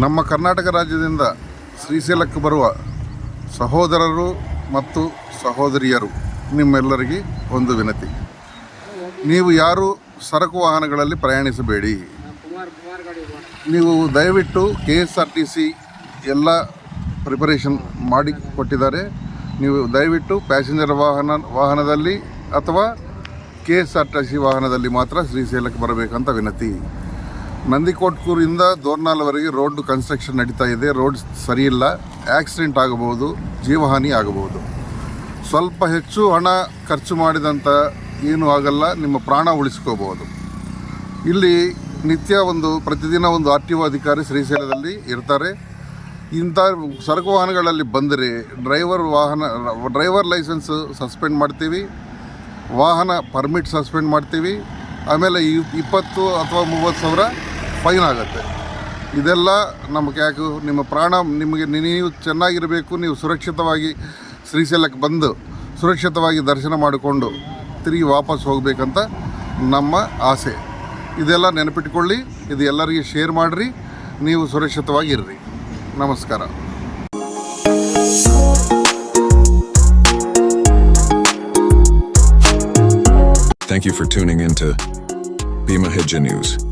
ನಮ್ಮ ಕರ್ನಾಟಕ ರಾಜ್ಯದಿಂದ ಶ್ರೀಶೈಲಕ್ಕೆ ಬರುವ ಸಹೋದರರು ಮತ್ತು ಸಹೋದರಿಯರು ನಿಮ್ಮೆಲ್ಲರಿಗೆ ಒಂದು ವಿನತಿ. ನೀವು ಯಾರು ಸರಕು ವಾಹನಗಳಲ್ಲಿ ಪ್ರಯಾಣಿಸಬೇಡಿ. ನೀವು ದಯವಿಟ್ಟು KSRTC ಎಲ್ಲ ಪ್ರಿಪರೇಷನ್ ಮಾಡಿ ಕೊಟ್ಟಿದ್ದಾರೆ. ನೀವು ದಯವಿಟ್ಟು ಪ್ಯಾಸೆಂಜರ್ ವಾಹನದಲ್ಲಿ ಅಥವಾ KSRTC ವಾಹನದಲ್ಲಿ ಮಾತ್ರ ಶ್ರೀಶೈಲಕ್ಕೆ ಬರಬೇಕಂತ ವಿನತಿ. ನಂದಿಕೋಟ್ಕೂರಿಂದ ದೋರ್ನಾಲ್ವರೆಗೆ ರೋಡ್ ಕನ್ಸ್ಟ್ರಕ್ಷನ್ ನಡೀತಾ ಇದೆ. ರೋಡ್ ಸರಿಯಿಲ್ಲ, ಆಕ್ಸಿಡೆಂಟ್ ಆಗಬಹುದು, ಜೀವಹಾನಿ ಆಗಬಹುದು. ಸ್ವಲ್ಪ ಹೆಚ್ಚು ಹಣ ಖರ್ಚು ಮಾಡಿದಂಥ ಏನೂ ಆಗಲ್ಲ, ನಿಮ್ಮ ಪ್ರಾಣ ಉಳಿಸ್ಕೋಬಹುದು. ಇಲ್ಲಿ ನಿತ್ಯ ಪ್ರತಿದಿನ RTO ಅಧಿಕಾರಿ ಶ್ರೀಶೈಲದಲ್ಲಿ ಇರ್ತಾರೆ. ಇಂಥ ಸರಕು ವಾಹನಗಳಲ್ಲಿ ಬಂದರೆ ಡ್ರೈವರ್ ಲೈಸೆನ್ಸ್ ಸಸ್ಪೆಂಡ್ ಮಾಡ್ತೀವಿ, ವಾಹನ ಪರ್ಮಿಟ್ ಸಸ್ಪೆಂಡ್ ಮಾಡ್ತೀವಿ. ಆಮೇಲೆ 20 ಅಥವಾ 30 ಸಾವಿರ ಫೈನ್ ಆಗುತ್ತೆ. ಇದೆಲ್ಲ ನಮಗೆ ಯಾಕೆ, ನಿಮ್ಮ ಪ್ರಾಣ ನೀವು ಚೆನ್ನಾಗಿರಬೇಕು. ನೀವು ಸುರಕ್ಷಿತವಾಗಿ ಶ್ರೀಶೈಲಕ್ಕೆ ಬಂದು ಸುರಕ್ಷಿತವಾಗಿ ದರ್ಶನ ಮಾಡಿಕೊಂಡು ತಿರುಗಿ ವಾಪಸ್ ಹೋಗಬೇಕಂತ ನಮ್ಮ ಆಸೆ. ಇದೆಲ್ಲ ನೆನಪಿಟ್ಕೊಳ್ಳಿ. ಇದು ಎಲ್ಲರಿಗೆ ಶೇರ್ ಮಾಡಿರಿ. ನೀವು ಸುರಕ್ಷಿತವಾಗಿರ್ರಿ. ನಮಸ್ಕಾರ. Thank you for tuning in to Bima Hija News.